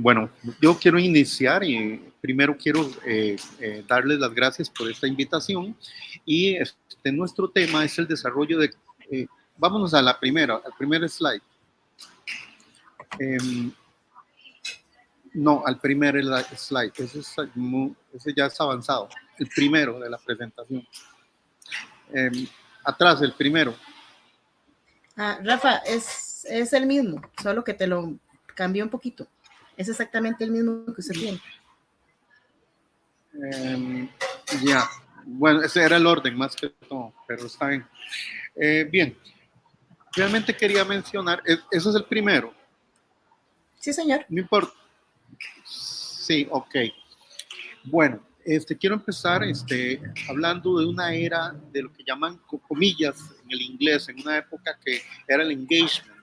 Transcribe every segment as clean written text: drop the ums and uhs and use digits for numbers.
Bueno, yo quiero iniciar y primero quiero darles las gracias por esta invitación y nuestro tema es el desarrollo de, vámonos a la primera, al primer slide. No, al primer slide, ese ya es avanzado, el primero de la presentación. Atrás, el primero. Rafa, es el mismo, solo que te lo cambió un poquito. Es exactamente el mismo que usted tiene. Ya, bueno, ese era el orden más que todo, pero está bien. Bien, realmente quería mencionar, eso es el primero. Sí, señor. No importa. Sí, ok. Bueno, quiero empezar hablando de una era de lo que llaman comillas en el inglés, en una época que era el engagement.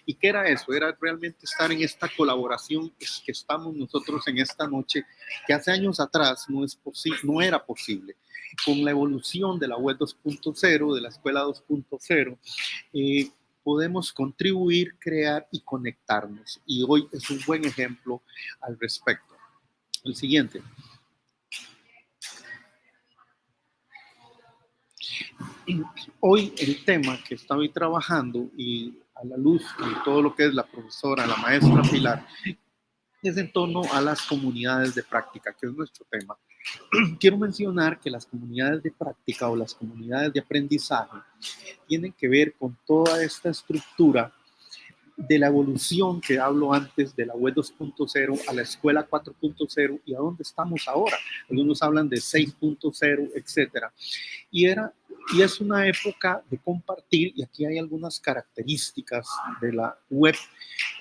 ¿Y qué era eso? Era realmente estar en esta colaboración que estamos nosotros en esta noche, que hace años atrás no era posible. Con la evolución de la web 2.0, de la escuela 2.0, podemos contribuir, crear y conectarnos. Y hoy es un buen ejemplo al respecto. El siguiente. Hoy el tema que estoy trabajando y a la luz de todo lo que es la profesora, la maestra Pilar, es en torno a las comunidades de práctica, que es nuestro tema. Quiero mencionar que las comunidades de práctica o las comunidades de aprendizaje tienen que ver con toda esta estructura de la evolución que hablo antes de la web 2.0 a la escuela 4.0 y a dónde estamos ahora. Algunos hablan de 6.0, etcétera. Y es una época de compartir, y aquí hay algunas características de la web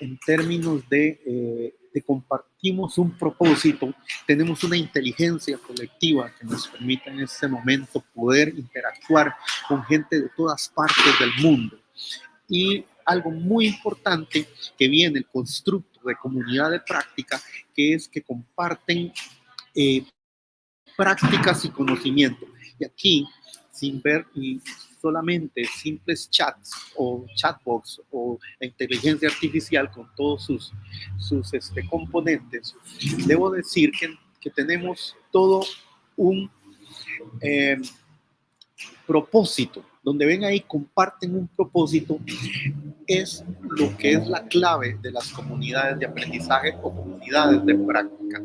en términos de compartimos un propósito, tenemos una inteligencia colectiva que nos permite en este momento poder interactuar con gente de todas partes del mundo. Y algo muy importante que viene el constructo de comunidad de práctica, que es que comparten prácticas y conocimiento. Y aquí, sin ver solamente simples chats o chatbots o la inteligencia artificial con todos sus componentes, debo decir que tenemos todo un propósito, donde ven ahí, comparten un propósito, es lo que es la clave de las comunidades de aprendizaje o comunidades de práctica.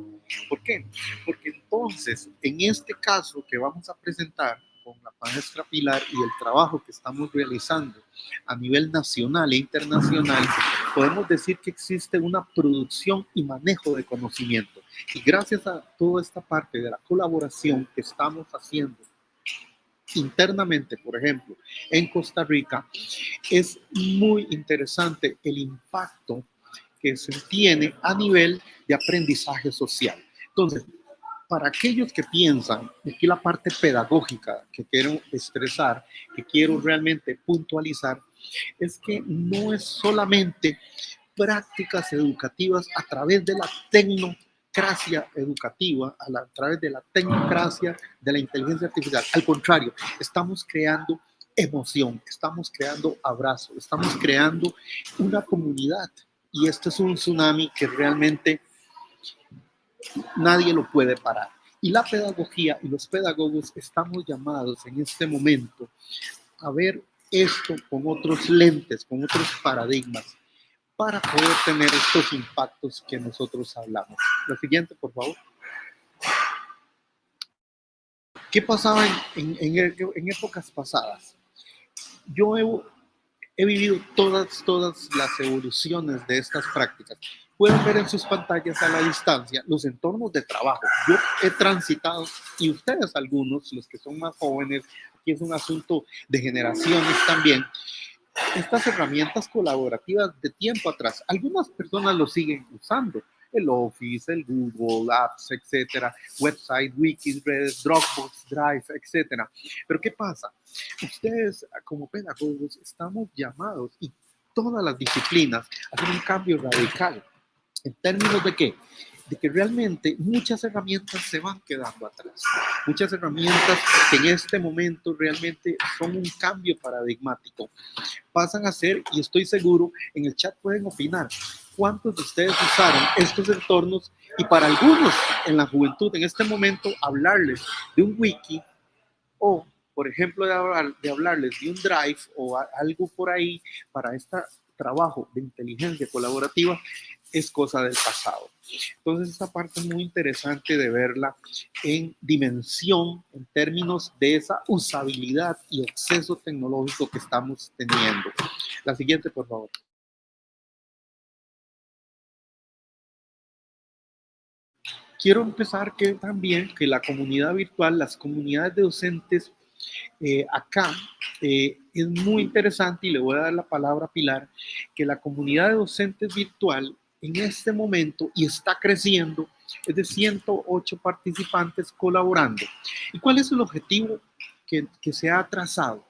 ¿Por qué? Porque entonces, en este caso que vamos a presentar con la maestra Pilar y el trabajo que estamos realizando a nivel nacional e internacional, podemos decir que existe una producción y manejo de conocimiento. Y gracias a toda esta parte de la colaboración que estamos haciendo internamente, por ejemplo, en Costa Rica, es muy interesante el impacto que se tiene a nivel de aprendizaje social. Entonces, para aquellos que piensan, aquí la parte pedagógica que quiero expresar, que quiero realmente puntualizar, es que no es solamente prácticas educativas a través de la tecnocracia educativa, a través de la tecnocracia de la inteligencia artificial. Al contrario, estamos creando emoción, estamos creando abrazo, estamos creando una comunidad. Y esto es un tsunami que realmente nadie lo puede parar. Y la pedagogía y los pedagogos estamos llamados en este momento a ver esto con otros lentes, con otros paradigmas, para poder tener estos impactos que nosotros hablamos. La siguiente, por favor. ¿Qué pasaba en épocas pasadas? Yo he vivido todas las evoluciones de estas prácticas. Pueden ver en sus pantallas a la distancia los entornos de trabajo. Yo he transitado, y ustedes algunos, los que son más jóvenes, aquí es un asunto de generaciones también, estas herramientas colaborativas de tiempo atrás. Algunas personas lo siguen usando, el Office, el Google Apps, etcétera, website, wikis, redes, Dropbox, Drive, etcétera. Pero ¿qué pasa? Ustedes como pedagogos estamos llamados, y todas las disciplinas, a hacer un cambio radical. ¿En términos de qué? De que realmente muchas herramientas se van quedando atrás. Muchas herramientas que en este momento realmente son un cambio paradigmático pasan a ser, y estoy seguro, en el chat pueden opinar, ¿cuántos de ustedes usaron estos entornos? Y para algunos en la juventud, en este momento, hablarles de un wiki o, por ejemplo, de hablarles de un Drive o algo por ahí para este trabajo de inteligencia colaborativa es cosa del pasado. Entonces, esta parte es muy interesante de verla en dimensión, en términos de esa usabilidad y acceso tecnológico que estamos teniendo. La siguiente, por favor. Quiero empezar que también que la comunidad virtual, las comunidades de docentes, acá es muy interesante y le voy a dar la palabra a Pilar, que la comunidad de docentes virtual en este momento y está creciendo, es de 108 participantes colaborando. ¿Y cuál es el objetivo que se ha trazado?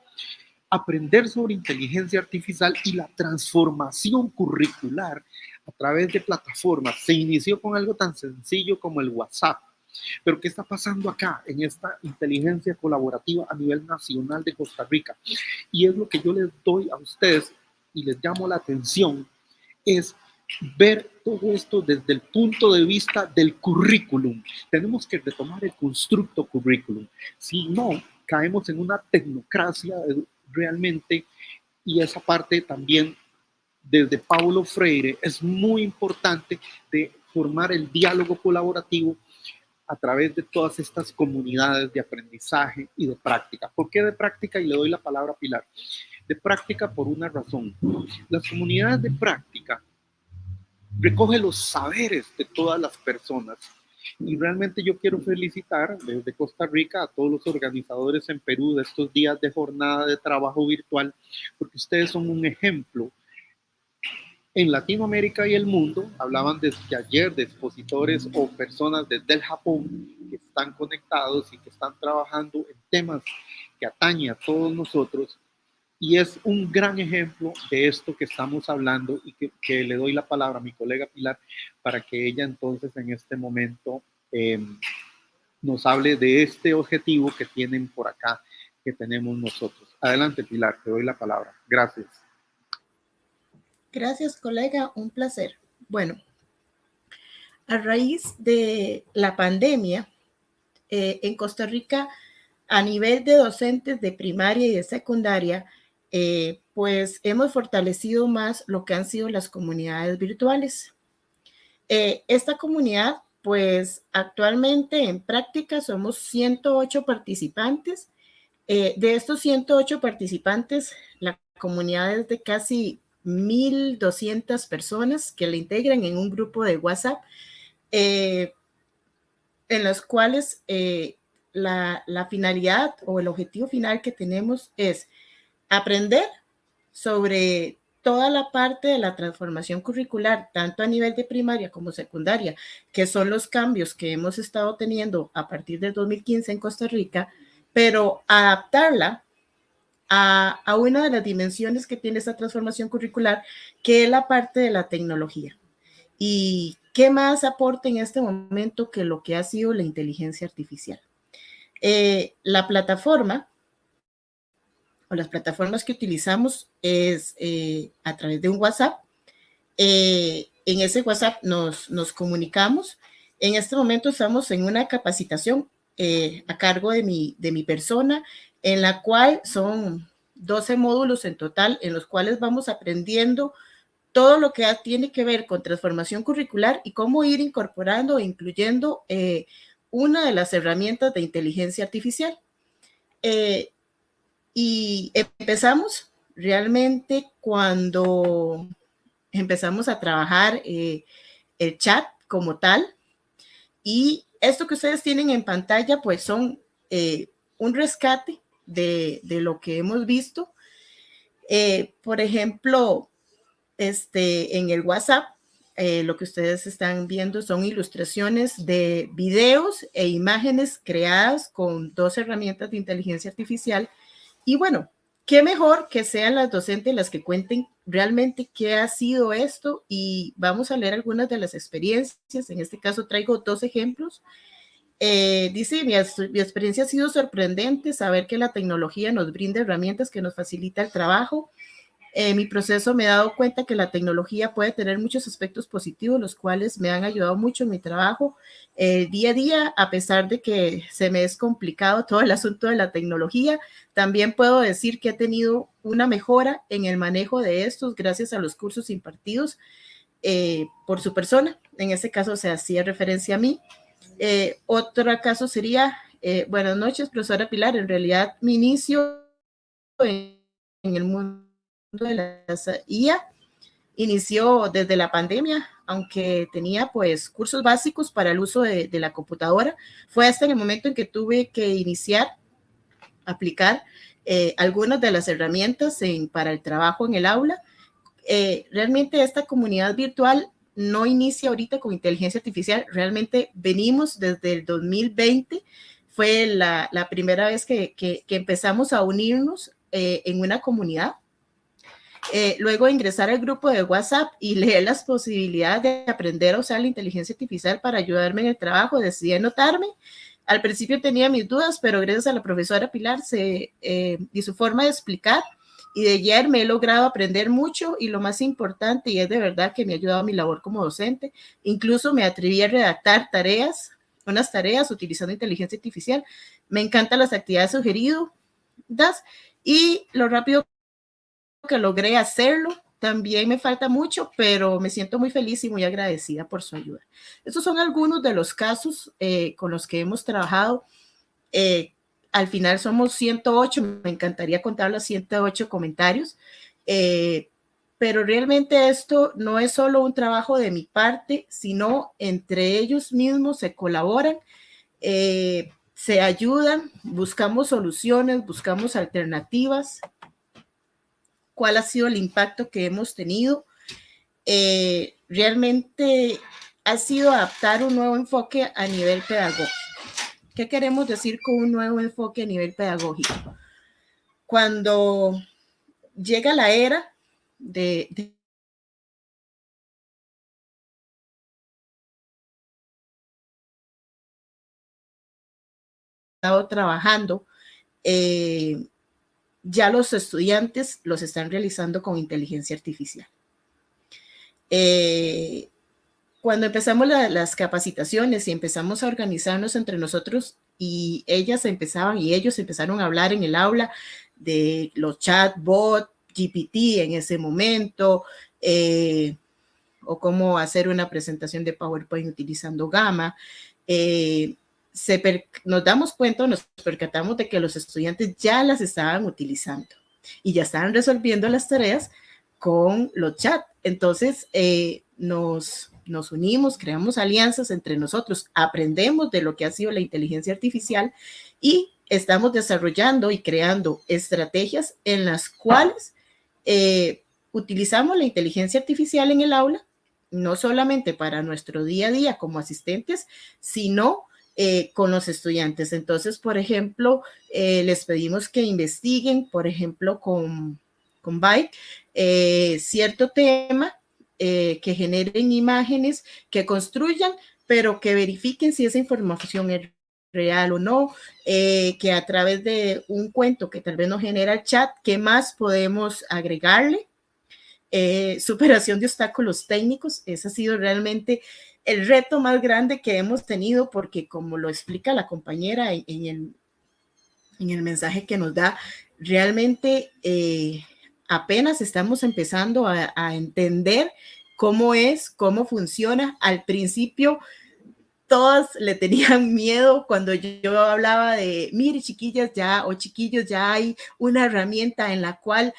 Aprender sobre inteligencia artificial y la transformación curricular a través de plataformas. Se inició con algo tan sencillo como el WhatsApp. Pero ¿qué está pasando acá en esta inteligencia colaborativa a nivel nacional de Costa Rica? Y es lo que yo les doy a ustedes y les llamo la atención, es ver todo esto desde el punto de vista del currículum. Tenemos que retomar el constructo currículum. Si no, caemos en una tecnocracia realmente, y esa parte también desde Paulo Freire es muy importante de formar el diálogo colaborativo a través de todas estas comunidades de aprendizaje y de práctica. ¿Por qué de práctica? Y le doy la palabra a Pilar. De práctica por una razón. Las comunidades de práctica recogen los saberes de todas las personas. Y realmente yo quiero felicitar desde Costa Rica a todos los organizadores en Perú de estos días de jornada de trabajo virtual, porque ustedes son un ejemplo en Latinoamérica y el mundo. Hablaban desde ayer de expositores o personas desde el Japón que están conectados y que están trabajando en temas que atañen a todos nosotros. Y es un gran ejemplo de esto que estamos hablando y que le doy la palabra a mi colega Pilar para que ella entonces en este momento nos hable de este objetivo que tienen por acá, que tenemos nosotros. Adelante, Pilar, te doy la palabra. Gracias. Gracias, colega, un placer. Bueno, a raíz de la pandemia, en Costa Rica, a nivel de docentes de primaria y de secundaria, pues hemos fortalecido más lo que han sido las comunidades virtuales. Esta comunidad, pues actualmente en práctica somos 108 participantes. De estos 108 participantes, la comunidad es de casi 1,200 personas que la integran en un grupo de WhatsApp, en las cuales la finalidad o el objetivo final que tenemos es aprender sobre toda la parte de la transformación curricular, tanto a nivel de primaria como secundaria, que son los cambios que hemos estado teniendo a partir de 2015 en Costa Rica, pero adaptarla a una de las dimensiones que tiene esta transformación curricular, que es la parte de la tecnología. ¿Y qué más aporta en este momento que lo que ha sido la inteligencia artificial? La plataforma o las plataformas que utilizamos es a través de un WhatsApp. En ese WhatsApp nos comunicamos. En este momento estamos en una capacitación a cargo de mi persona, en la cual son 12 módulos en total, en los cuales vamos aprendiendo todo lo que tiene que ver con transformación curricular y cómo ir incorporando e incluyendo una de las herramientas de inteligencia artificial. Y empezamos realmente cuando empezamos a trabajar el chat como tal. Y esto que ustedes tienen en pantalla, pues son un rescate de lo que hemos visto. Por ejemplo, en el WhatsApp, lo que ustedes están viendo son ilustraciones de videos e imágenes creadas con 2 herramientas de inteligencia artificial. Y bueno, qué mejor que sean las docentes las que cuenten realmente qué ha sido esto, y vamos a leer algunas de las experiencias. En este caso traigo 2 ejemplos. Dice, mi experiencia ha sido sorprendente, saber que la tecnología nos brinda herramientas que nos facilita el trabajo. mi proceso me he dado cuenta que la tecnología puede tener muchos aspectos positivos, los cuales me han ayudado mucho en mi trabajo día a día, a pesar de que se me es complicado todo el asunto de la tecnología. También puedo decir que he tenido una mejora en el manejo de estos gracias a los cursos impartidos por su persona. En este caso se hacía referencia a mí. Otro caso sería, buenas noches, profesora Pilar. En realidad, mi inicio en el mundo de las IA inició desde la pandemia, aunque tenía pues cursos básicos para el uso de la computadora. Fue hasta en el momento en que tuve que iniciar, aplicar algunas de las herramientas para el trabajo en el aula. Realmente esta comunidad virtual no inicia ahorita con inteligencia artificial, realmente venimos desde el 2020, fue la primera vez que empezamos a unirnos en una comunidad. Luego de ingresar al grupo de WhatsApp y leer las posibilidades de aprender a usar la inteligencia artificial para ayudarme en el trabajo, decidí anotarme. Al principio tenía mis dudas, pero gracias a la profesora Pilar y su forma de explicar y de guiar me he logrado aprender mucho, y lo más importante, y es de verdad que me ha ayudado a mi labor como docente, incluso me atreví a redactar unas tareas utilizando inteligencia artificial. Me encantan las actividades sugeridas y lo rápido que logré hacerlo. También me falta mucho, pero me siento muy feliz y muy agradecida por su ayuda. Estos son algunos de los casos con los que hemos trabajado. Al final somos 108, me encantaría contar los 108 comentarios, pero realmente esto no es solo un trabajo de mi parte, sino entre ellos mismos se colaboran, se ayudan, buscamos soluciones, buscamos alternativas. ¿Cuál ha sido el impacto que hemos tenido? Realmente ha sido adaptar un nuevo enfoque a nivel pedagógico. ¿Qué queremos decir con un nuevo enfoque a nivel pedagógico? Cuando llega la era de estado trabajando, ya los estudiantes los están realizando con inteligencia artificial. Cuando empezamos las capacitaciones y empezamos a organizarnos entre nosotros, y ellos empezaron a hablar en el aula de los chatbots, GPT en ese momento, o cómo hacer una presentación de PowerPoint utilizando Gamma. Nos damos cuenta, nos percatamos de que los estudiantes ya las estaban utilizando y ya estaban resolviendo las tareas con los chats. Entonces, nos unimos, creamos alianzas entre nosotros, aprendemos de lo que ha sido la inteligencia artificial y estamos desarrollando y creando estrategias en las cuales utilizamos la inteligencia artificial en el aula, no solamente para nuestro día a día como asistentes, sino con los estudiantes. Entonces, por ejemplo, les pedimos que investiguen, por ejemplo, con Byte, cierto tema, que generen imágenes, que construyan, pero que verifiquen si esa información es real o no, que a través de un cuento que tal vez nos genera el chat, ¿qué más podemos agregarle? Superación de obstáculos técnicos, ese ha sido realmente el reto más grande que hemos tenido, porque como lo explica la compañera en el mensaje que nos da, realmente apenas estamos empezando a entender cómo funciona. Al principio todas le tenían miedo cuando yo hablaba de, mire chiquillas o chiquillos, ya hay una herramienta en la cual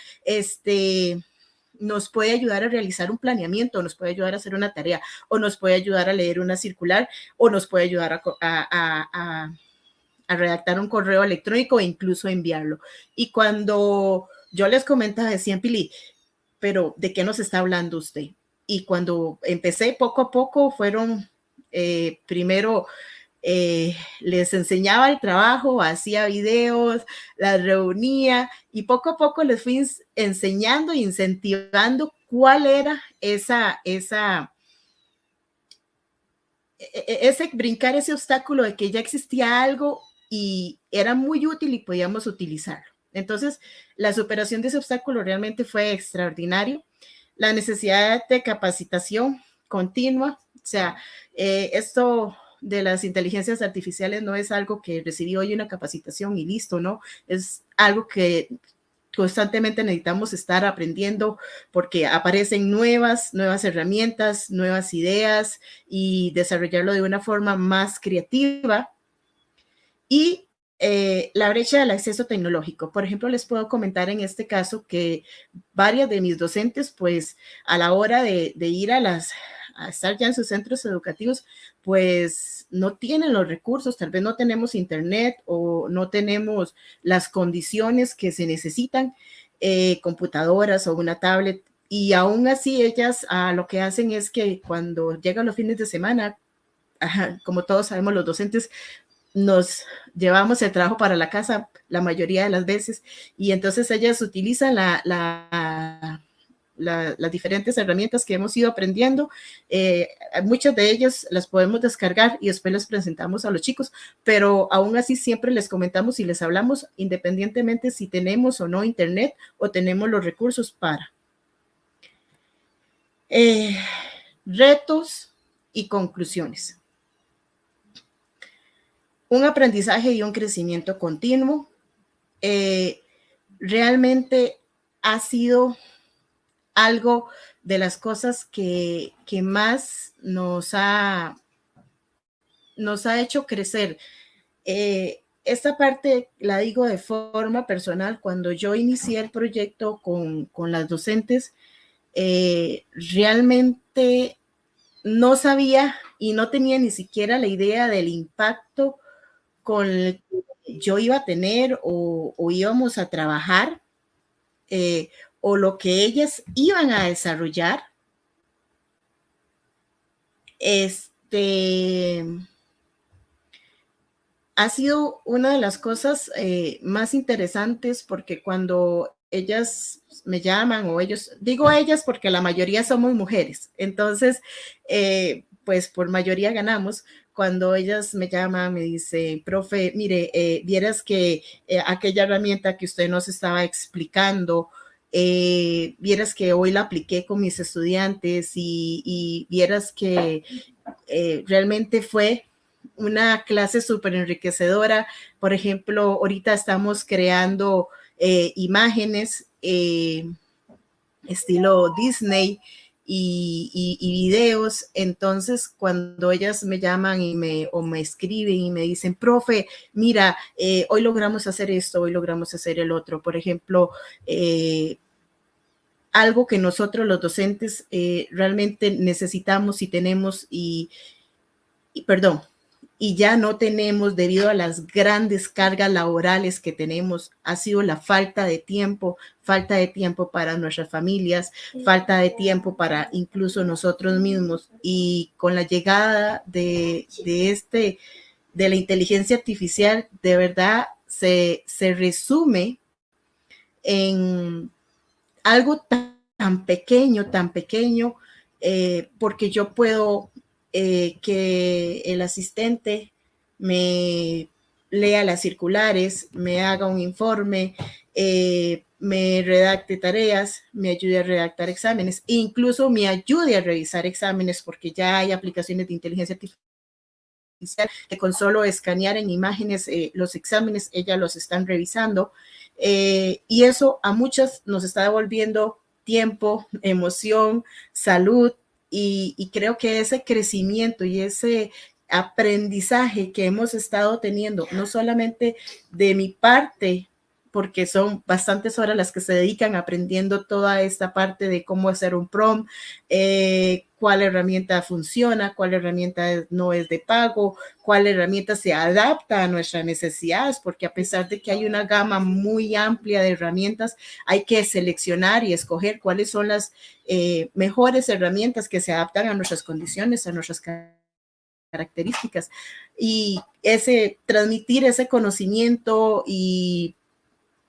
nos puede ayudar a realizar un planeamiento, nos puede ayudar a hacer una tarea, o nos puede ayudar a leer una circular, o nos puede ayudar a redactar un correo electrónico e incluso enviarlo. Y cuando yo les comentaba, decían, Pili, pero ¿de qué nos está hablando usted? Y cuando empecé poco a poco fueron, primero les enseñaba el trabajo, hacía videos, las reunía, y poco a poco les fui enseñando e incentivando cuál era ese brincar ese obstáculo de que ya existía algo y era muy útil y podíamos utilizarlo. Entonces, la superación de ese obstáculo realmente fue extraordinario. La necesidad de capacitación continua, o sea, esto de las inteligencias artificiales no es algo que recibí hoy una capacitación y listo, ¿no? Es algo que constantemente necesitamos estar aprendiendo porque aparecen nuevas herramientas, nuevas ideas y desarrollarlo de una forma más creativa. Y la brecha del acceso tecnológico. Por ejemplo, les puedo comentar en este caso que varias de mis docentes, pues a la hora de ir a estar ya en sus centros educativos, pues no tienen los recursos, tal vez no tenemos internet o no tenemos las condiciones que se necesitan, computadoras o una tablet, y aún así ellas lo que hacen es que cuando llegan los fines de semana, como todos sabemos, los docentes nos llevamos el trabajo para la casa la mayoría de las veces y entonces ellas utilizan las diferentes herramientas que hemos ido aprendiendo. Muchas de ellas las podemos descargar y después las presentamos a los chicos, pero aún así siempre les comentamos y les hablamos independientemente si tenemos o no internet o tenemos los recursos para. Retos y conclusiones. Un aprendizaje y un crecimiento continuo. Realmente ha sido algo de las cosas que más nos ha hecho crecer. Esta parte la digo de forma personal. Cuando yo inicié el proyecto con las docentes, realmente no sabía y no tenía ni siquiera la idea del impacto con el que yo iba a tener o íbamos a trabajar, o lo que ellas iban a desarrollar. Ha sido una de las cosas más interesantes porque cuando ellas me llaman o ellos, digo ellas porque la mayoría somos mujeres, entonces pues por mayoría ganamos. Cuando ellas me llaman, me dicen, profe, mire, vieras que aquella herramienta que usted nos estaba explicando, vieras que hoy la apliqué con mis estudiantes y vieras que realmente fue una clase súper enriquecedora. Por ejemplo, ahorita estamos creando imágenes estilo Disney y videos. Entonces, cuando ellas me llaman o me escriben y me dicen, profe, mira, hoy logramos hacer esto, hoy logramos hacer el otro. Por ejemplo, algo que nosotros los docentes realmente necesitamos y tenemos y ya no tenemos debido a las grandes cargas laborales que tenemos, ha sido la falta de tiempo para nuestras familias, falta de tiempo para incluso nosotros mismos. Y con la llegada de la inteligencia artificial, de verdad se resume en algo tan pequeño, porque yo puedo que el asistente me lea las circulares, me haga un informe, me redacte tareas, me ayude a redactar exámenes, e incluso me ayude a revisar exámenes, porque ya hay aplicaciones de inteligencia artificial que con solo escanear en imágenes los exámenes, ellas los están revisando, y eso a muchas nos está devolviendo tiempo, emoción, salud, y creo que ese crecimiento y ese aprendizaje que hemos estado teniendo, no solamente de mi parte, porque son bastantes horas las que se dedican aprendiendo toda esta parte de cómo hacer un prompt, cuál herramienta funciona, cuál herramienta no es de pago, cuál herramienta se adapta a nuestras necesidades, porque a pesar de que hay una gama muy amplia de herramientas, hay que seleccionar y escoger cuáles son las mejores herramientas que se adaptan a nuestras condiciones, a nuestras características, y transmitir ese conocimiento y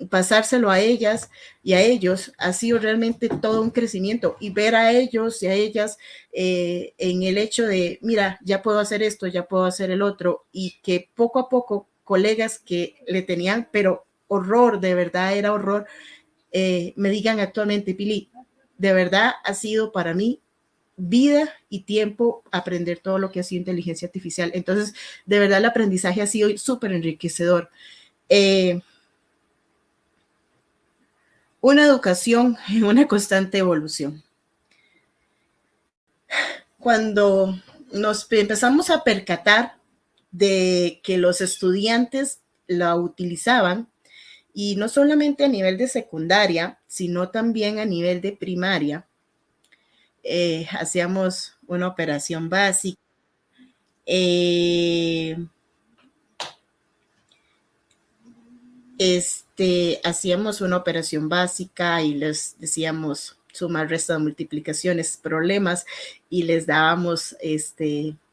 pasárselo a ellas y a ellos ha sido realmente todo un crecimiento, y ver a ellos y a ellas en el hecho de, mira, ya puedo hacer esto, ya puedo hacer el otro, y que poco a poco colegas que le tenían pero horror, de verdad era horror, me digan actualmente, Pili, de verdad ha sido para mí vida y tiempo aprender todo lo que ha sido inteligencia artificial. Entonces, de verdad el aprendizaje ha sido súper enriquecedor. Una educación en una constante evolución. Cuando nos empezamos a percatar de que los estudiantes la utilizaban, y no solamente a nivel de secundaria, sino también a nivel de primaria, hacíamos una operación básica, hacíamos una operación básica y les decíamos suma, resta, multiplicaciones, problemas, y les dábamos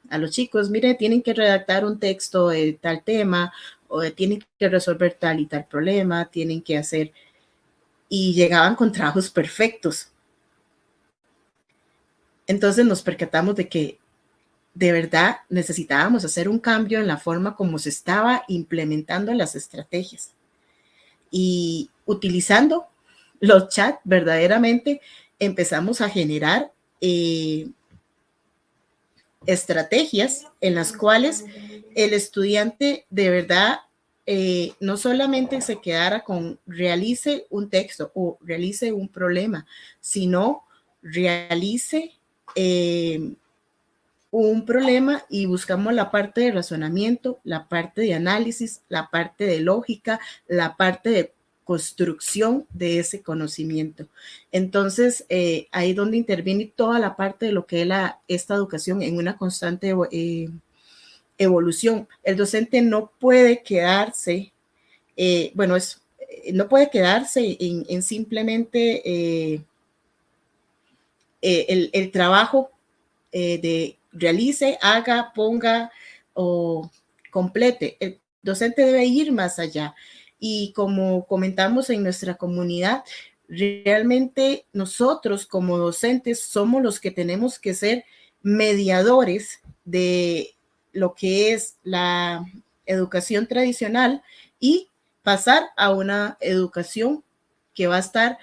a los chicos, mire, tienen que redactar un texto de tal tema, o tienen que resolver tal y tal problema, tienen que hacer, y llegaban con trabajos perfectos. Entonces nos percatamos de que de verdad necesitábamos hacer un cambio en la forma como se estaba implementando las estrategias. Y utilizando los chats, verdaderamente empezamos a generar estrategias en las cuales el estudiante de verdad no solamente se quedara con realice un texto o realice un problema, sino realice un problema y buscamos la parte de razonamiento, la parte de análisis, la parte de lógica, la parte de construcción de ese conocimiento. Entonces, ahí es donde interviene toda la parte de lo que es esta educación en una constante evolución. El docente no puede quedarse, no puede quedarse en simplemente el trabajo de realice, haga, ponga o complete. El docente debe ir más allá. Y como comentamos en nuestra comunidad, realmente nosotros como docentes somos los que tenemos que ser mediadores de lo que es la educación tradicional y pasar a una educación que va a estar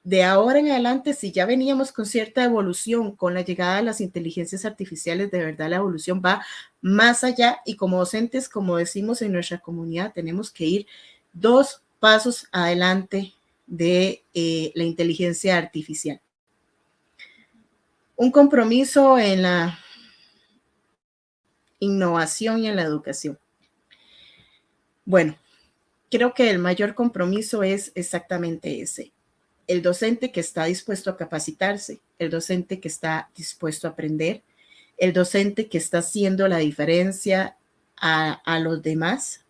de ahora en adelante. Si ya veníamos con cierta evolución con la llegada de las inteligencias artificiales, de verdad la evolución va más allá, y como docentes, como decimos en nuestra comunidad, tenemos que ir 2 pasos adelante de la inteligencia artificial. Un compromiso en la innovación y en la educación. Bueno, creo que el mayor compromiso es exactamente ese. El docente que está dispuesto a capacitarse, el docente que está dispuesto a aprender, el docente que está haciendo la diferencia a los demás,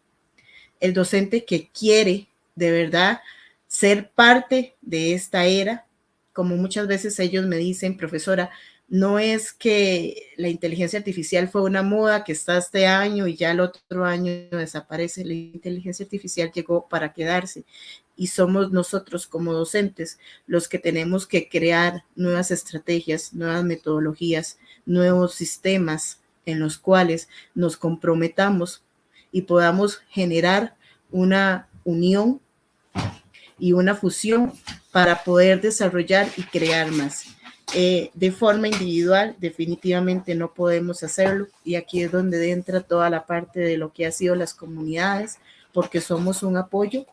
el docente que quiere de verdad ser parte de esta era. Como muchas veces ellos me dicen, profesora, no es que la inteligencia artificial fue una moda que está este año y ya el otro año desaparece. La inteligencia artificial llegó para quedarse, y somos nosotros como docentes los que tenemos que crear nuevas estrategias, nuevas metodologías, nuevos sistemas en los cuales nos comprometamos y podamos generar una unión y una fusión para poder desarrollar y crear más. De forma individual, definitivamente no podemos hacerlo, y aquí es donde entra toda la parte de lo que ha sido las comunidades, porque somos un apoyo.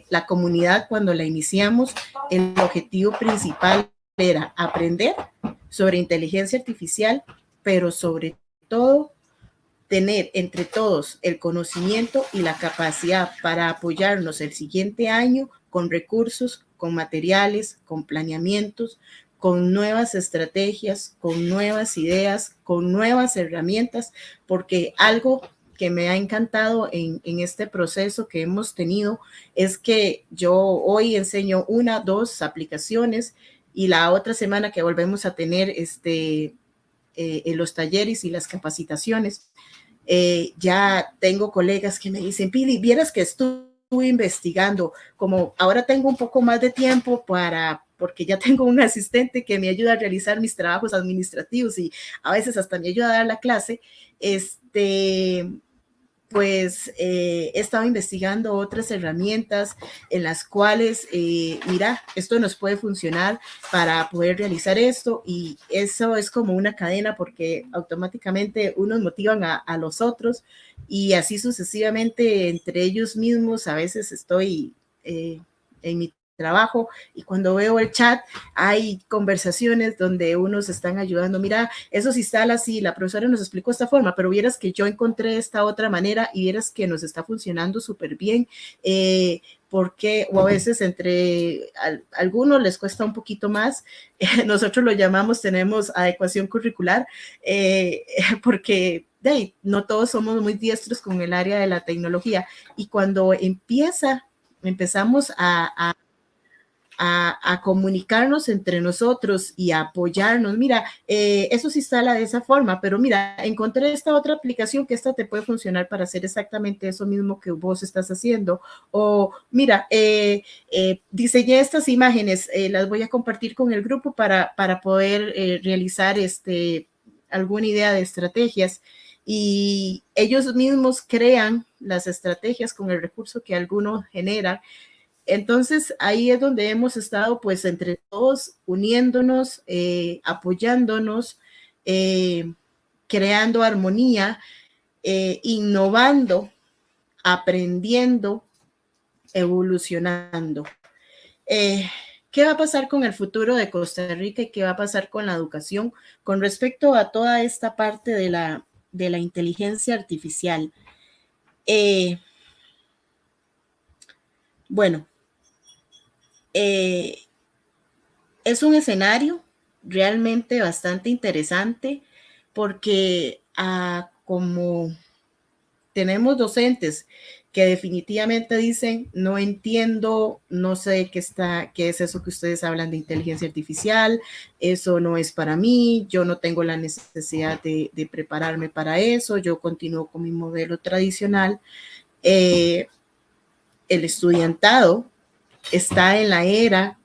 La comunidad, cuando la iniciamos, el objetivo principal era aprender sobre inteligencia artificial, pero sobre todo tener entre todos el conocimiento y la capacidad para apoyarnos el siguiente año con recursos, con materiales, con planeamientos, con nuevas estrategias, con nuevas ideas, con nuevas herramientas, porque algo que me ha encantado en este proceso que hemos tenido es que yo hoy enseño 1, 2 aplicaciones, y la otra semana que volvemos a tener en los talleres y las capacitaciones, ya tengo colegas que me dicen, Pili, vieras que estuve investigando, como ahora tengo un poco más de tiempo porque ya tengo un asistente que me ayuda a realizar mis trabajos administrativos y a veces hasta me ayuda a dar la clase, pues he estado investigando otras herramientas en las cuales, mira, esto nos puede funcionar para poder realizar esto, y eso es como una cadena porque automáticamente unos motivan a los otros y así sucesivamente entre ellos mismos. A veces estoy en mi trabajo y cuando veo el chat hay conversaciones donde unos están ayudando, mira, eso se instala así, la profesora nos explicó esta forma, pero vieras que yo encontré esta otra manera y vieras que nos está funcionando súper bien, porque, o a veces entre algunos les cuesta un poquito más, nosotros lo llamamos, tenemos adecuación curricular, porque no todos somos muy diestros con el área de la tecnología, y cuando empezamos a comunicarnos entre nosotros y a apoyarnos. Mira, eso se instala de esa forma, pero mira, encontré esta otra aplicación que esta te puede funcionar para hacer exactamente eso mismo que vos estás haciendo. O mira, diseñé estas imágenes, las voy a compartir con el grupo para poder realizar alguna idea de estrategias. Y ellos mismos crean las estrategias con el recurso que alguno genera. Entonces, ahí es donde hemos estado, pues, entre todos, uniéndonos, apoyándonos, creando armonía, innovando, aprendiendo, evolucionando. ¿Qué va a pasar con el futuro de Costa Rica y qué va a pasar con la educación con respecto a toda esta parte de la inteligencia artificial? Bueno, es un escenario realmente bastante interesante porque como tenemos docentes que definitivamente dicen, no entiendo, no sé qué es eso que ustedes hablan de inteligencia artificial, eso no es para mí, yo no tengo la necesidad de prepararme para eso, yo continúo con mi modelo tradicional. El estudiantado está en la era,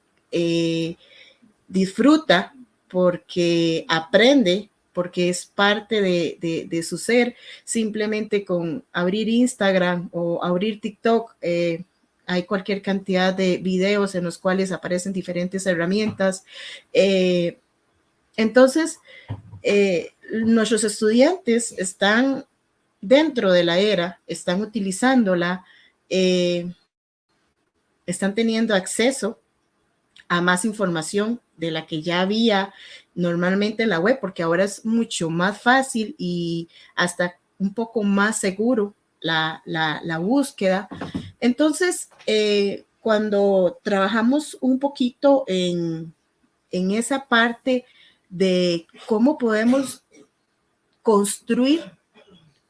disfruta porque aprende, porque es parte de su ser. Simplemente con abrir Instagram o abrir TikTok, hay cualquier cantidad de videos en los cuales aparecen diferentes herramientas. Entonces, nuestros estudiantes están dentro de la era, están utilizándola, están teniendo acceso a más información de la que ya había normalmente en la web, porque ahora es mucho más fácil y hasta un poco más seguro la búsqueda. Entonces, cuando trabajamos un poquito en esa parte de cómo podemos construir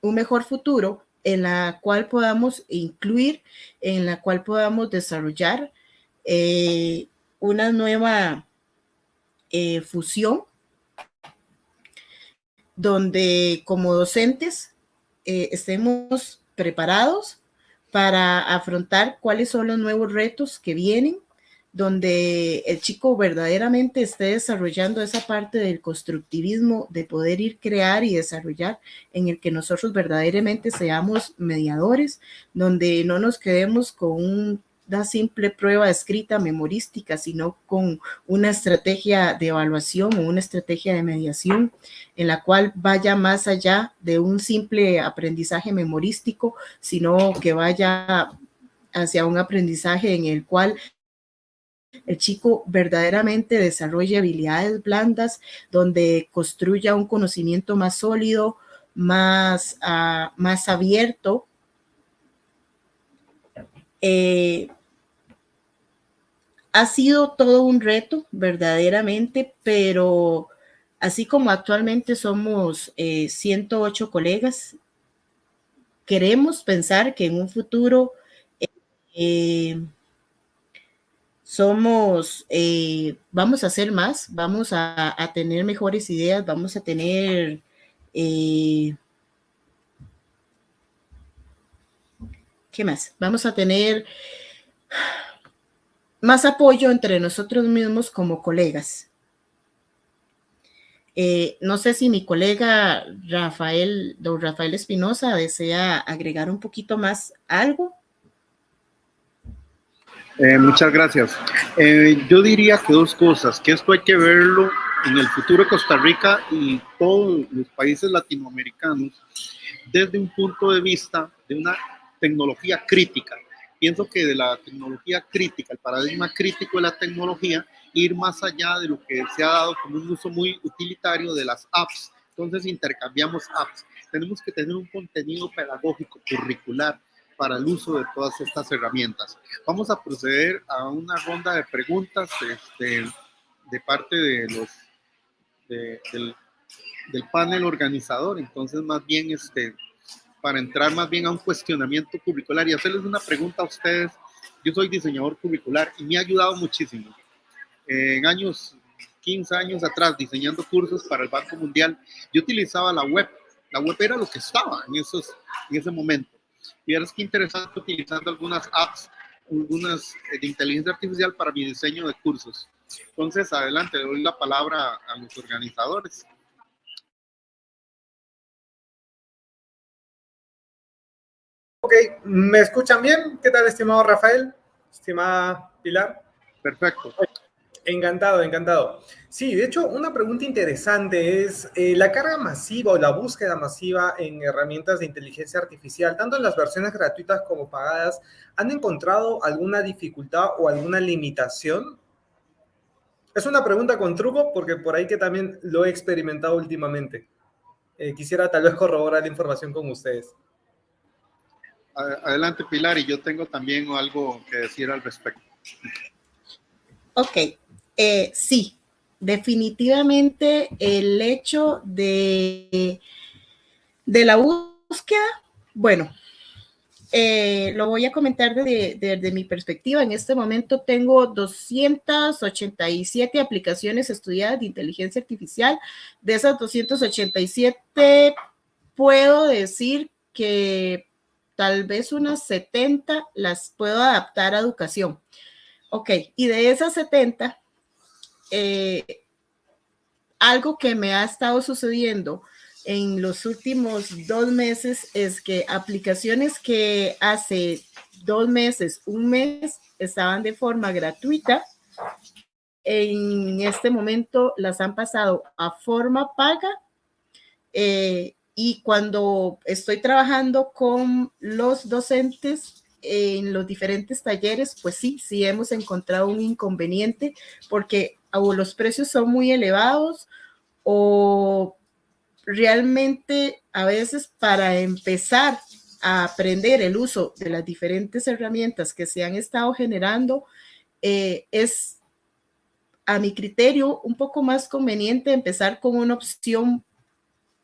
un mejor futuro en la cual podamos incluir, en la cual podamos desarrollar una nueva fusión donde como docentes estemos preparados para afrontar cuáles son los nuevos retos que vienen, donde el chico verdaderamente esté desarrollando esa parte del constructivismo, de poder ir crear y desarrollar, en el que nosotros verdaderamente seamos mediadores, donde no nos quedemos con una simple prueba escrita memorística, sino con una estrategia de evaluación o una estrategia de mediación en la cual vaya más allá de un simple aprendizaje memorístico, sino que vaya hacia un aprendizaje en el cual el chico verdaderamente desarrolle habilidades blandas, donde construya un conocimiento más sólido, más abierto. Ha sido todo un reto, verdaderamente, pero así como actualmente somos 108 colegas, queremos pensar que en un futuro vamos a hacer más, vamos a tener mejores ideas, vamos a tener ¿qué más? Vamos a tener más apoyo entre nosotros mismos como colegas. No sé si mi colega don Rafael Espinosa, desea agregar un poquito más algo. Muchas gracias. Yo diría que dos cosas, que esto hay que verlo en el futuro de Costa Rica y todos los países latinoamericanos desde un punto de vista de una tecnología crítica. Pienso que de la tecnología crítica, el paradigma crítico de la tecnología, ir más allá de lo que se ha dado como un uso muy utilitario de las apps. Entonces intercambiamos apps. Tenemos que tener un contenido pedagógico curricular para el uso de todas estas herramientas. Vamos a proceder a una ronda de preguntas de parte de del panel organizador. Entonces, más bien, para entrar más bien a un cuestionamiento curricular y hacerles una pregunta a ustedes. Yo soy diseñador curricular y me ha ayudado muchísimo. En 15 años atrás, diseñando cursos para el Banco Mundial, yo utilizaba la web. La web era lo que estaba en ese momento. Y ahora es que interesante utilizando algunas apps, algunas de inteligencia artificial para mi diseño de cursos. Entonces, adelante, le doy la palabra a los organizadores. Ok, ¿me escuchan bien? ¿Qué tal, estimado Rafael? Estimada Pilar. Perfecto. Encantado, encantado. Sí, de hecho, una pregunta interesante es la carga masiva o la búsqueda masiva en herramientas de inteligencia artificial, tanto en las versiones gratuitas como pagadas, ¿han encontrado alguna dificultad o alguna limitación? Es una pregunta con truco porque por ahí que también lo he experimentado últimamente. Quisiera tal vez corroborar la información con ustedes. Adelante, Pilar, y yo tengo también algo que decir al respecto. Ok, sí, definitivamente el hecho de la búsqueda, bueno, lo voy a comentar desde mi perspectiva. En este momento tengo 287 aplicaciones estudiadas de inteligencia artificial. De esas 287, puedo decir que tal vez unas 70 las puedo adaptar a educación. Ok, y de esas 70, algo que me ha estado sucediendo en los últimos 2 meses es que aplicaciones que hace 2 meses, un mes, estaban de forma gratuita, en este momento las han pasado a forma paga. Y cuando estoy trabajando con los docentes en los diferentes talleres, pues sí hemos encontrado un inconveniente porque o los precios son muy elevados o realmente a veces para empezar a aprender el uso de las diferentes herramientas que se han estado generando, es a mi criterio un poco más conveniente empezar con una opción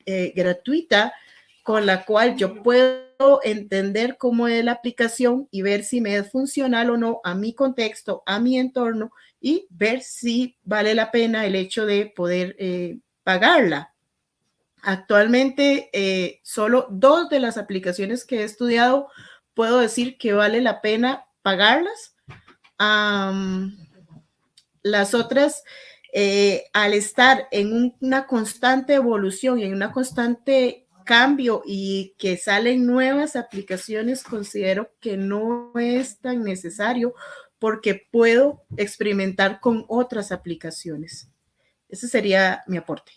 gratuita con la cual yo puedo entender cómo es la aplicación y ver si me es funcional o no a mi contexto, a mi entorno y ver si vale la pena el hecho de poder pagarla. Actualmente, solo 2 de las aplicaciones que he estudiado puedo decir que vale la pena pagarlas. Las otras, al estar en una constante evolución y en una constante cambio y que salen nuevas aplicaciones, considero que no es tan necesario porque puedo experimentar con otras aplicaciones. Ese sería mi aporte.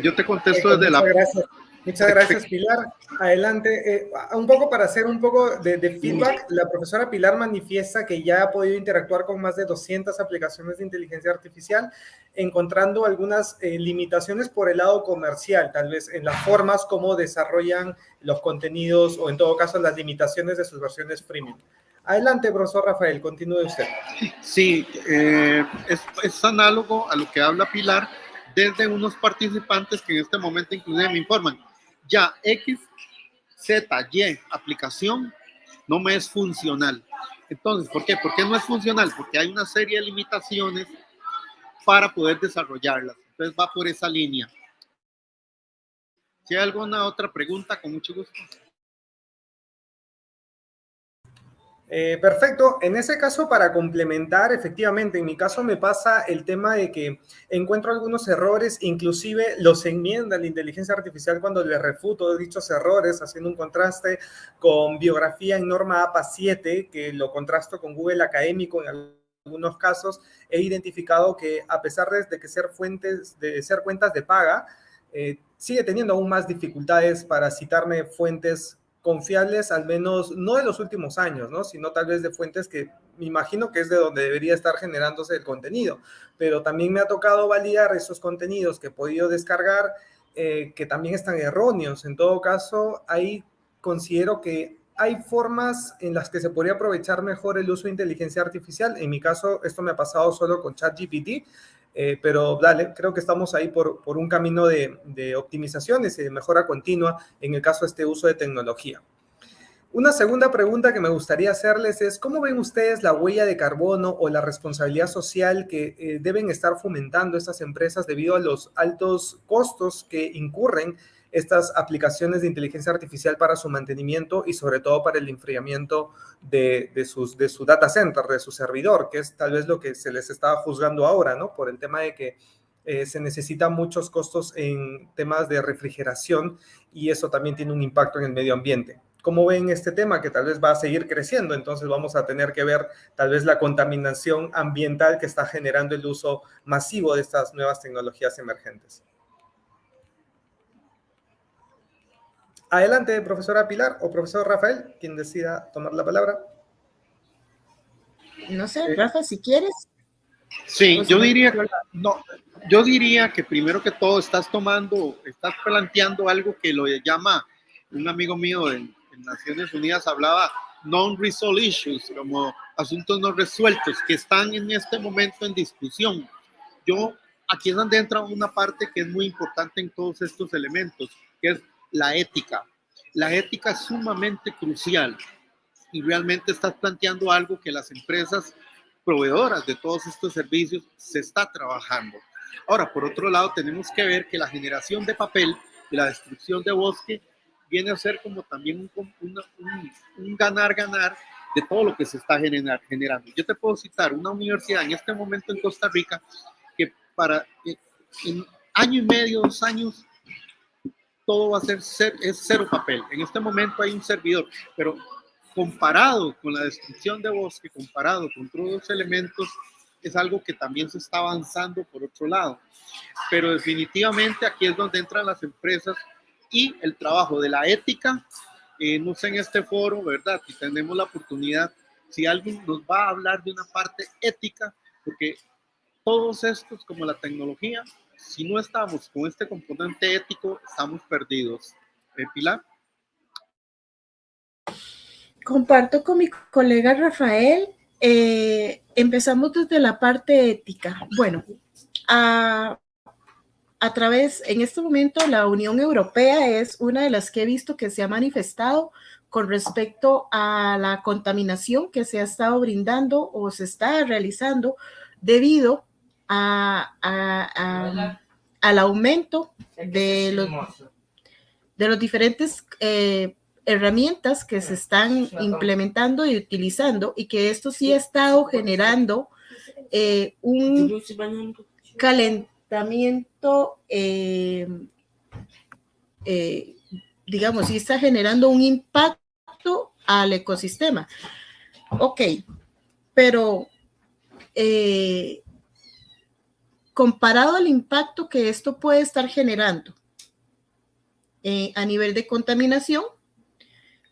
Yo te contesto desde Muchas gracias. Muchas gracias, Pilar. Adelante. Un poco para hacer un poco de feedback, la profesora Pilar manifiesta que ya ha podido interactuar con más de 200 aplicaciones de inteligencia artificial, encontrando algunas limitaciones por el lado comercial, tal vez en las formas como desarrollan los contenidos o en todo caso las limitaciones de sus versiones freemium. Adelante, profesor Rafael, continúe usted. Sí, es análogo a lo que habla Pilar desde unos participantes que en este momento inclusive me informan. Ya X, Z, Y aplicación no me es funcional. Entonces, ¿por qué? ¿Por qué no es funcional? Porque hay una serie de limitaciones para poder desarrollarlas. Entonces va por esa línea. Si hay alguna otra pregunta, con mucho gusto. Perfecto. En ese caso, para complementar, efectivamente, en mi caso me pasa el tema de que encuentro algunos errores, inclusive los enmienda la inteligencia artificial cuando le refuto dichos errores, haciendo un contraste con biografía en norma APA 7, que lo contrasto con Google Académico en algunos casos. He identificado que a pesar de que ser cuentas de paga, sigue teniendo aún más dificultades para citarme fuentes confiables, al menos no de los últimos años, ¿no? Sino tal vez de fuentes que me imagino que es de donde debería estar generándose el contenido, pero también me ha tocado validar esos contenidos que he podido descargar, que también están erróneos. En todo caso, ahí considero que hay formas en las que se podría aprovechar mejor el uso de inteligencia artificial. En mi caso, esto me ha pasado solo con ChatGPT, pero dale, creo que estamos ahí por un camino de optimizaciones y de mejora continua en el caso de este uso de tecnología. Una segunda pregunta que me gustaría hacerles es, ¿cómo ven ustedes la huella de carbono o la responsabilidad social que deben estar fomentando estas empresas debido a los altos costos que incurren estas aplicaciones de inteligencia artificial para su mantenimiento y sobre todo para el enfriamiento de su data center, de su servidor, que es tal vez lo que se les está juzgando ahora, ¿no? Por el tema de que se necesitan muchos costos en temas de refrigeración y eso también tiene un impacto en el medio ambiente. ¿Cómo ven este tema que tal vez va a seguir creciendo? Entonces vamos a tener que ver tal vez la contaminación ambiental que está generando el uso masivo de estas nuevas tecnologías emergentes. Adelante, profesora Pilar o profesor Rafael, quien decida tomar la palabra. No sé, Rafa, si quieres. Sí, yo diría que primero que todo estás planteando algo que lo llama un amigo mío en Naciones Unidas, hablaba non-resolved issues, como asuntos no resueltos que están en este momento en discusión. Aquí es donde entra una parte que es muy importante en todos estos elementos, que es la ética. La ética es sumamente crucial y realmente estás planteando algo que las empresas proveedoras de todos estos servicios se está trabajando. Ahora, por otro lado, tenemos que ver que la generación de papel y la destrucción de bosque viene a ser como también un ganar-ganar de todo lo que se está generando. Yo te puedo citar una universidad en este momento en Costa Rica que en año y medio, 2 años, todo va a ser cero papel. En este momento hay un servidor, pero comparado con la destrucción de bosque, comparado con todos los elementos, es algo que también se está avanzando por otro lado. Pero definitivamente aquí es donde entran las empresas y el trabajo de la ética. No sé en este foro, ¿verdad? Si tenemos la oportunidad, si alguien nos va a hablar de una parte ética, porque todos estos, como la tecnología, si no estamos con este componente ético, estamos perdidos. Pilar. Comparto con mi colega Rafael. Empezamos desde la parte ética. Bueno, a través, en este momento, la Unión Europea es una de las que he visto que se ha manifestado con respecto a la contaminación que se ha estado brindando o se está realizando debido al aumento de los diferentes herramientas que se están implementando y utilizando, y que esto sí ha estado generando un calentamiento, digamos, sí está generando un impacto al ecosistema. Ok, pero comparado al impacto que esto puede estar generando a nivel de contaminación,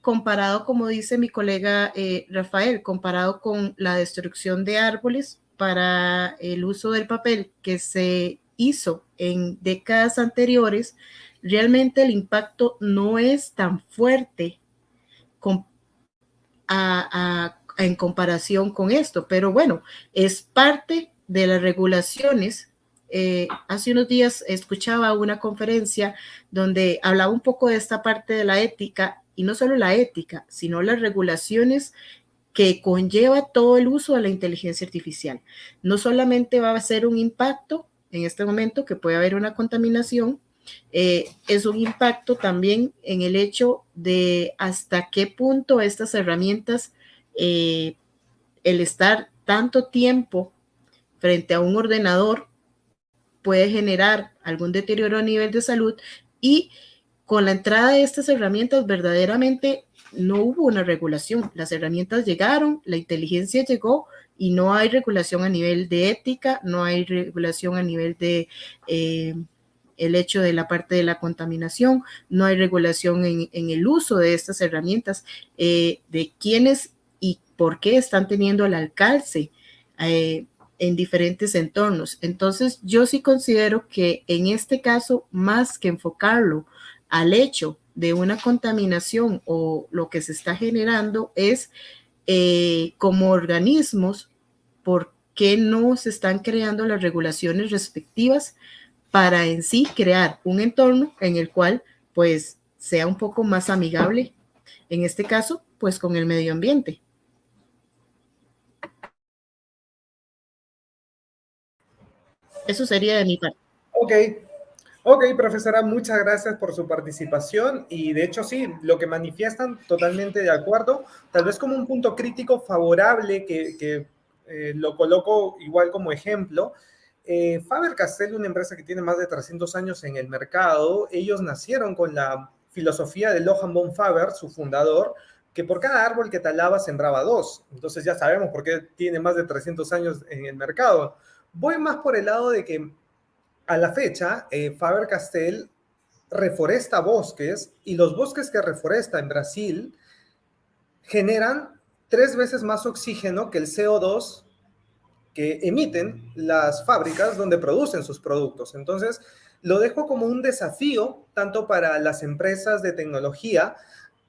comparado, como dice mi colega Rafael, comparado con la destrucción de árboles para el uso del papel que se hizo en décadas anteriores, realmente el impacto no es tan fuerte en comparación con esto, pero bueno, es parte de las regulaciones. Hace unos días escuchaba una conferencia donde hablaba un poco de esta parte de la ética, y no solo la ética, sino las regulaciones que conlleva todo el uso de la inteligencia artificial. No solamente va a ser un impacto en este momento que puede haber una contaminación, es un impacto también en el hecho de hasta qué punto estas herramientas el estar tanto tiempo frente a un ordenador puede generar algún deterioro a nivel de salud, y con la entrada de estas herramientas verdaderamente no hubo una regulación. Las herramientas llegaron, la inteligencia llegó y no hay regulación a nivel de ética, no hay regulación a nivel de el hecho de la parte de la contaminación, no hay regulación en el uso de estas herramientas, de quiénes y por qué están teniendo al alcance en diferentes entornos. Entonces, yo sí considero que en este caso, más que enfocarlo al hecho de una contaminación o lo que se está generando, es como organismos, ¿por qué no se están creando las regulaciones respectivas para en sí crear un entorno en el cual pues sea un poco más amigable, en este caso, pues con el medio ambiente? Eso sería de mi parte. Ok, ok, profesora, muchas gracias por su participación y de hecho sí, lo que manifiestan totalmente de acuerdo, tal vez como un punto crítico favorable que lo coloco igual como ejemplo. Faber-Castell, una empresa que tiene más de 300 años en el mercado, ellos nacieron con la filosofía de Johann von Faber, su fundador, que por cada árbol que talaba sembraba dos. Entonces ya sabemos por qué tiene más de 300 años en el mercado. Voy más por el lado de que a la fecha, Faber-Castell reforesta bosques y los bosques que reforesta en Brasil generan 3 veces más oxígeno que el CO2 que emiten las fábricas donde producen sus productos. Entonces, lo dejo como un desafío tanto para las empresas de tecnología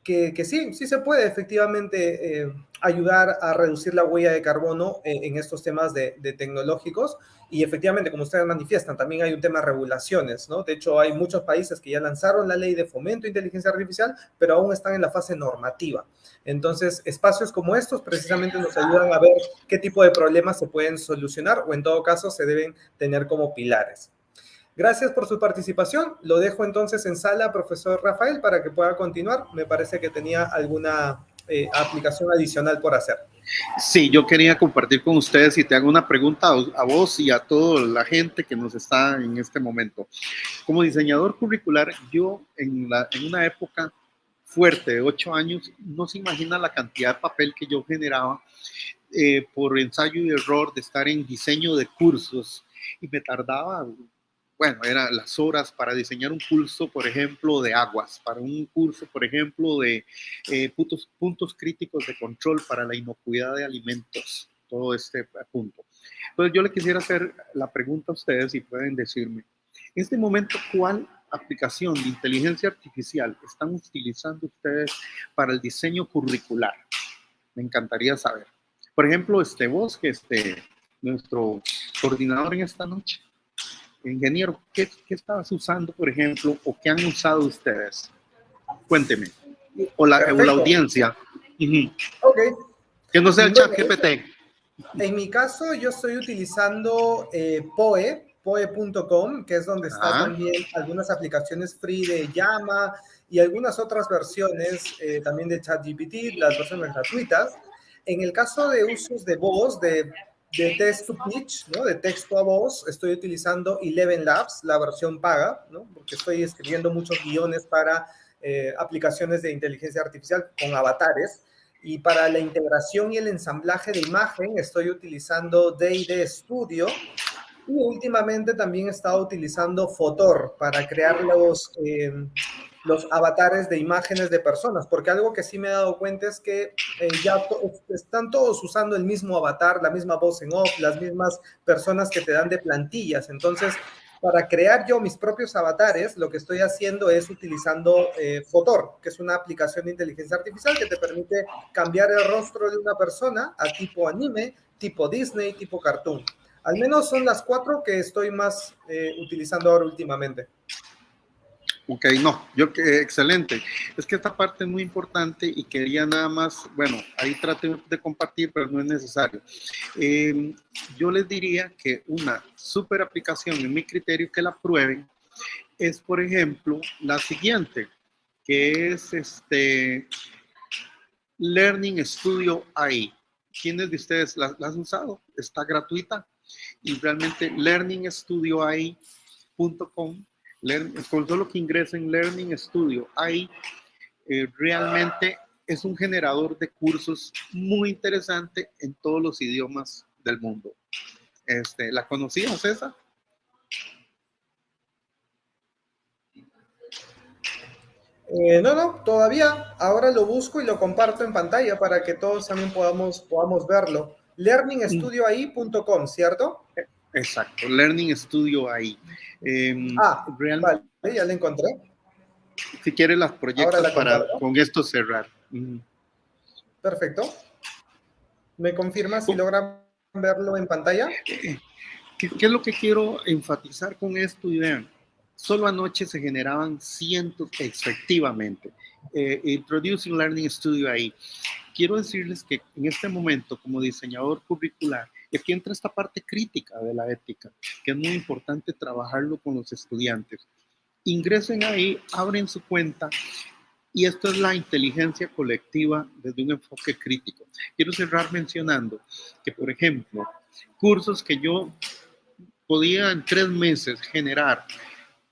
que sí, sí se puede efectivamente ayudar a reducir la huella de carbono en estos temas de tecnológicos. Y efectivamente, como ustedes manifiestan, también hay un tema de regulaciones, ¿no? De hecho, hay muchos países que ya lanzaron la ley de fomento de inteligencia artificial, pero aún están en la fase normativa. Entonces, espacios como estos precisamente nos ayudan a ver qué tipo de problemas se pueden solucionar o en todo caso se deben tener como pilares. Gracias por su participación. Lo dejo entonces en sala, profesor Rafael, para que pueda continuar. Me parece que tenía alguna aplicación adicional por hacer. Sí, yo quería compartir con ustedes y te hago una pregunta a vos y a toda la gente que nos está en este momento. Como diseñador curricular, yo en una época fuerte de 8 años, no se imagina la cantidad de papel que yo generaba por ensayo y error de estar en diseño de cursos, y me tardaba, bueno, eran las horas para diseñar un curso, por ejemplo, de aguas, para un curso, por ejemplo, de puntos críticos de control para la inocuidad de alimentos, todo este punto. Entonces yo le quisiera hacer la pregunta a ustedes y pueden decirme, en este momento, ¿cuál aplicación de inteligencia artificial están utilizando ustedes para el diseño curricular? Me encantaría saber. Por ejemplo, vos, que nuestro coordinador en esta noche, ingeniero, ¿qué estabas usando, por ejemplo, o qué han usado ustedes? Cuénteme. O la audiencia. Uh-huh. Ok. Que no sea el chat GPT. En mi caso, yo estoy utilizando poe.com, que es donde está también algunas aplicaciones free de Llama y algunas otras versiones también de ChatGPT, las versiones gratuitas. En el caso de usos de voz, de text to pitch, ¿no? De texto a voz, estoy utilizando Eleven Labs, la versión paga, ¿no? Porque estoy escribiendo muchos guiones para aplicaciones de inteligencia artificial con avatares. Y para la integración y el ensamblaje de imagen estoy utilizando D&D Studio. Y últimamente también he estado utilizando Fotor para crear los avatares de imágenes de personas, porque algo que sí me he dado cuenta es que ya están todos usando el mismo avatar, la misma voz en off, las mismas personas que te dan de plantillas. Entonces, para crear yo mis propios avatares, lo que estoy haciendo es utilizando Fotor, que es una aplicación de inteligencia artificial que te permite cambiar el rostro de una persona a tipo anime, tipo Disney, tipo cartoon. Al menos son las 4 que estoy más utilizando ahora últimamente. Ok, no, excelente. Es que esta parte es muy importante y quería nada más, bueno, ahí traté de compartir, pero no es necesario. Yo les diría que una súper aplicación, en mi criterio, que la prueben, es, por ejemplo, la siguiente, que es Learning Studio AI. ¿Quiénes de ustedes la han usado? Está gratuita y realmente learningstudioai.com, con solo que ingresen Learning Studio AI, realmente es un generador de cursos muy interesante en todos los idiomas del mundo. ¿La conocías esa? No, todavía. Ahora lo busco y lo comparto en pantalla para que todos también podamos verlo. Learningstudioai.com, ¿cierto? Exacto, Learning Studio AI. Vale, ya la encontré. Si quieres las Ahora proyectas la para comparto. con esto cerrar. Perfecto. ¿Me confirma si logran verlo en pantalla? ¿Qué es lo que quiero enfatizar con esto? Y vean, solo anoche se generaban cientos, efectivamente. Introducing Learning Studio ahí. Quiero decirles que en este momento, como diseñador curricular, y aquí entra esta parte crítica de la ética, que es muy importante trabajarlo con los estudiantes. Ingresen ahí, abren su cuenta, y esto es la inteligencia colectiva desde un enfoque crítico. Quiero cerrar mencionando que, por ejemplo, cursos que yo podía en 3 meses generar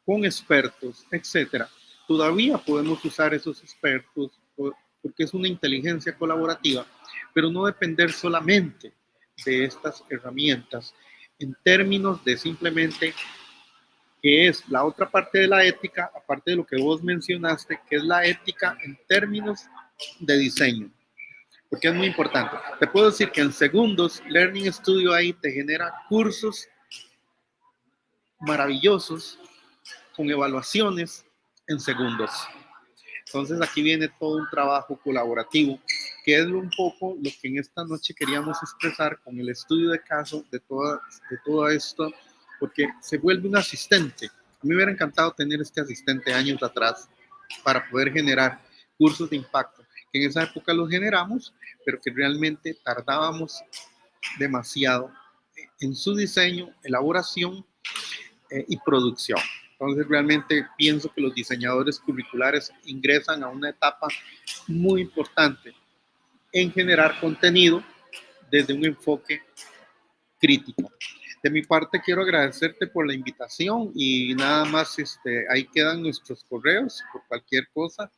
con expertos, etcétera, todavía podemos usar esos expertos porque es una inteligencia colaborativa, pero no depender solamente de estas herramientas en términos de simplemente que es la otra parte de la ética, aparte de lo que vos mencionaste, que es la ética en términos de diseño, porque es muy importante. Te puedo decir que en segundos, Learning Studio ahí te genera cursos maravillosos con evaluaciones en segundos. Entonces aquí viene todo un trabajo colaborativo, que es un poco lo que en esta noche queríamos expresar con el estudio de caso de todo esto, porque se vuelve un asistente. A mí me hubiera encantado tener este asistente años atrás para poder generar cursos de impacto, que en esa época los generamos, pero que realmente tardábamos demasiado en su diseño, elaboración y producción. Entonces realmente pienso que los diseñadores curriculares ingresan a una etapa muy importante en generar contenido desde un enfoque crítico. De mi parte quiero agradecerte por la invitación y nada más ahí quedan nuestros correos por cualquier cosa.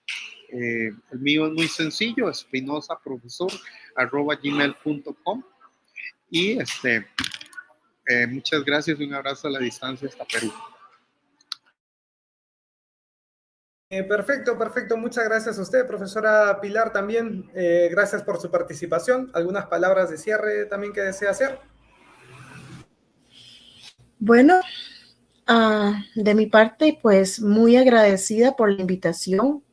El mío es muy sencillo, espinosaprofesor@gmail.com y muchas gracias y un abrazo a la distancia hasta Perú. Perfecto. Muchas gracias a usted, profesora Pilar, también. Gracias por su participación. ¿Algunas palabras de cierre también que desea hacer? Bueno, de mi parte, pues muy agradecida por la invitación.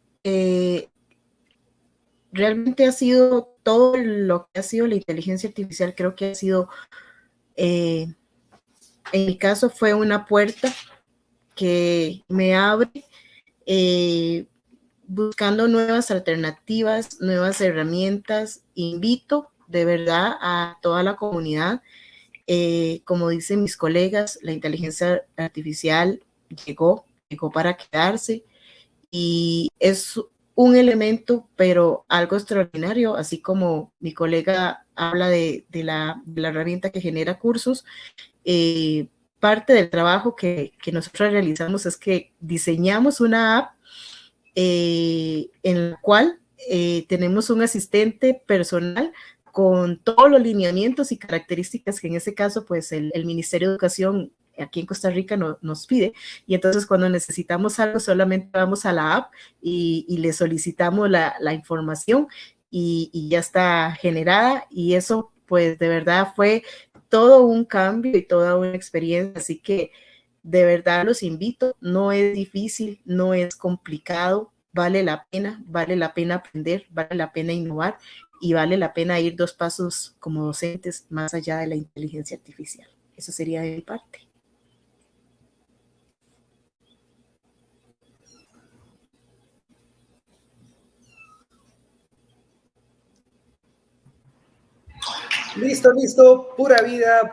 Realmente ha sido todo lo que ha sido la inteligencia artificial, creo que ha sido, en mi caso, fue una puerta que me abre buscando nuevas alternativas, nuevas herramientas. Invito de verdad a toda la comunidad. Como dicen mis colegas, la inteligencia artificial llegó para quedarse y es un elemento, pero algo extraordinario, así como mi colega habla de la herramienta que genera cursos. Parte del trabajo que nosotros realizamos es que diseñamos una app en la cual tenemos un asistente personal con todos los lineamientos y características que en ese caso pues el Ministerio de Educación aquí en Costa Rica nos pide, y entonces cuando necesitamos algo solamente vamos a la app y le solicitamos la información y ya está generada, y eso pues de verdad fue todo un cambio y toda una experiencia, así que de verdad los invito, no es difícil, no es complicado, vale la pena aprender, vale la pena innovar y vale la pena ir 2 pasos como docentes más allá de la inteligencia artificial. Eso sería de mi parte. Listo. Pura vida,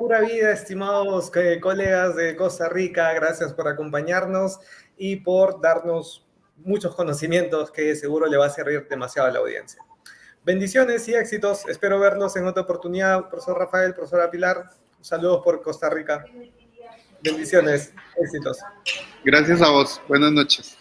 estimados colegas de Costa Rica. Gracias por acompañarnos y por darnos muchos conocimientos que seguro le va a servir demasiado a la audiencia. Bendiciones y éxitos. Espero verlos en otra oportunidad. Profesor Rafael, profesora Pilar, saludos por Costa Rica. Bendiciones, éxitos. Gracias a vos. Buenas noches.